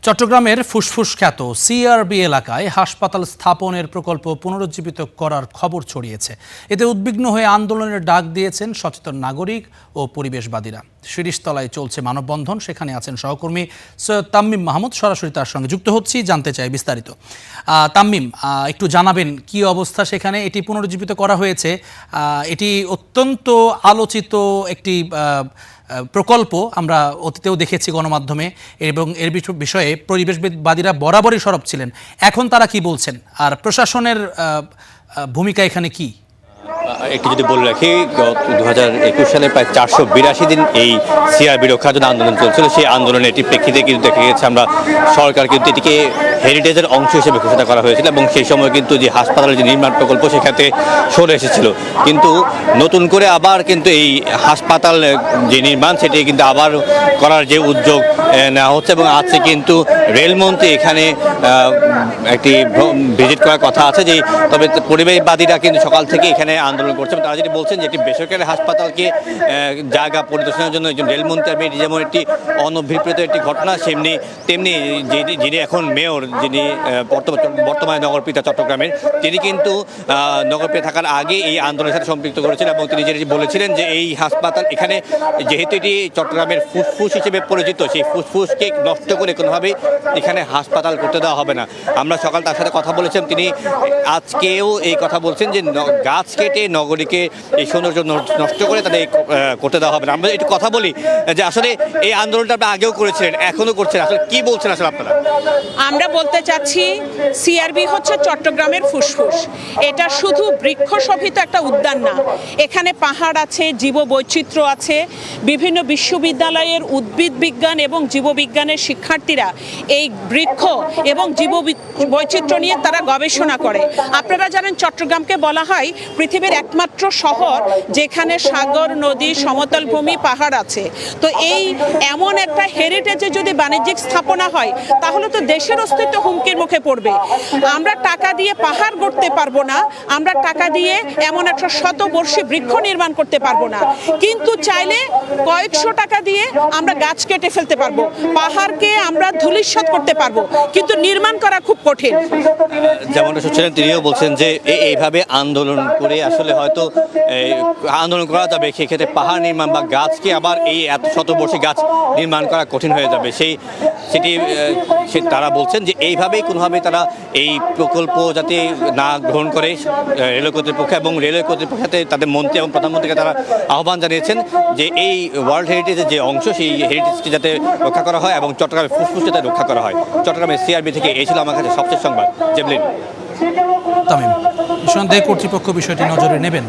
চট্টগ্রামের ফুসফুস খ্যাত সিআরবি এলাকায় হাসপাতাল স্থাপনের প্রকল্প পুনরুজ্জীবিত করার খবর ছড়িয়েছে। এতে উদ্বিগ্ন হয়ে আন্দোলনের ডাক দিয়েছেন সচেতন নাগরিক ও পরিবেশবাদীরা। শিরিষতলায় চলছে মানববন্ধন, সেখানে আছেন সহকর্মী সৈয়দ তাম্মিম মাহমুদ। সরাসরি তার সঙ্গে যুক্ত হচ্ছি, জানতে চাই বিস্তারিত। তাম্মিম, একটু জানাবেন কি অবস্থা সেখানে? এটি পুনরুজ্জীবিত করা হয়েছে, এটি অত্যন্ত আলোচিত একটি প্রকল্প, আমরা অতীতেও দেখেছি গণমাধ্যমে, এবং এর বিষয়ে পরিবেশবাদীরা বরাবরই সরব ছিলেন। এখন তারা কি বলছেন, আর প্রশাসনের ভূমিকা এখানে কি? একটু যদি বলে রাখি, 2021 সালে প্রায় 482 দিন এই সিআরবি রক্ষার জন্য আন্দোলন চলছিল। সেই আন্দোলনের একটি প্রেক্ষিতে কিন্তু দেখা গেছে আমরা সরকার কিন্তু এটিকে হেরিটেজের অংশ হিসেবে ঘোষণা করা হয়েছিল, এবং সেই সময় কিন্তু যে হাসপাতালের যে নির্মাণ প্রকল্প সেখানে সরে এসেছিল। কিন্তু নতুন করে আবার কিন্তু এই হাসপাতাল যে নির্মাণ সেটি কিন্তু আবার করার যে উদ্যোগ নেওয়া হচ্ছে, এবং আজকে কিন্তু রেলমন্ত্রী এখানে একটি ভিজিট করার কথা আছে। যে তবে পরিবেশবাদীরা কিন্তু সকাল থেকে এখানে আন্দোলন করছে। তারা যেটি বলছেন যে একটি বেসরকারি হাসপাতালকে জায়গা পরিদর্শনের জন্য একজন রেলমন্ত্রী, যেমন একটি অনভিপ্রেত একটি ঘটনা, তেমনি যিনি এখন মেয়র, যিনি বর্তমানে নগরপিতা চট্টগ্রামের, তিনি কিন্তু নগরপিতা থাকার আগে এই আন্দোলনের সাথে সম্পৃক্ত করেছিলেন, এবং তিনি যেটি বলেছিলেন যে এই হাসপাতাল এখানে যেহেতু এটি চট্টগ্রামের ফুসফুস হিসেবে পরিচিত, সেই ফুসফুসকে নষ্ট করে কোনোভাবেই এখানে হাসপাতাল করতে দেওয়া হবে না। আমরা সকাল তার সাথে কথা বলেছিলাম, তিনি আজকেও এই কথা বলছেন যে গাছ কেটে নগরীকে এই সৌন্দর্য নষ্ট করে তাদের করতে দেওয়া হবে না। আমরা একটু কথা বলি যে আসলে এই আন্দোলনটা আপনি আগেও করেছিলেন, এখনো করছেন, আসলে কি বলছেন আসলে আপনারা? আমরা বলতে চাচ্ছি, সিআরবি হচ্ছে চট্টগ্রামের ফুসফুস। এটা শুধু বৃক্ষশোভিত একটা উদ্যান না, এখানে পাহাড় আছে, জীববৈচিত্র্য আছে। বিভিন্ন বিশ্ববিদ্যালয়ের উদ্ভিদ বিজ্ঞান এবং জীববিজ্ঞানের শিক্ষার্থীরা এই বৃক্ষ এবং জীববৈচিত্র্য নিয়ে তারা গবেষণা করে। আপনারা জানেন, চট্টগ্রামকে বলা হয় পৃথিবীর একমাত্র শহর যেখানে সাগর, নদী, সমতল ভূমি, পাহাড় আছে। তো এই এমন একটা হেরিটেজে যদি বাণিজ্যিক স্থাপনা হয়, তাহলে তো দেশের অস্তিত্ব হুমকির মুখে পড়বে। আমরা টাকা দিয়ে পাহাড় গড়তে পারবো না, আমরা টাকা দিয়ে এমন একটা শতবর্ষী বৃক্ষ নির্মাণ করতে পারবো না, কিন্তু চাইলে কয়েকশো টাকা দিয়ে আমরা গাছ কেটে ফেলতে পারবো, পাহাড়কে আমরা ধূলিসাৎ করতে পারবো, কিন্তু নির্মাণ করা খুব কঠিন। যেমনটা শুনছিলেন, তিনিও বলছেন যে এইভাবে আন্দোলন করে আসলে হয়তো আন্দোলন করা যাবে, সেক্ষেত্রে পাহাড় নির্মাণ বা গাছকে আবার এই এত শতবর্ষী গাছ নির্মাণ করা কঠিন হয়ে যাবে। তারা বলছেন যে এইভাবেই কোনোভাবে তারা এই প্রকল্প যাতে না গ্রহণ করে রেলওয়ে কর্তৃপক্ষ, এবং রেলওয়ে কর্তৃপক্ষের সাথে তাদের মন্ত্রী এবং প্রধানমন্ত্রীকে তারা আহ্বান জানিয়েছেন যে এই ওয়ার্ল্ড হেরিটেজের যে অংশ, সেই হেরিটেজকে যাতে রক্ষা করা হয় এবং চট্টগ্রামের ফুসফুস যাতে রক্ষা করা হয়। চট্টগ্রামের সিআরবি থেকে এই ছিল আমার কাছে সবশেষ সংবাদ। জেবলিন। তামিম, নিঃসন্দেহে কর্তৃপক্ষ বিষয়টি নজরে নেবেন।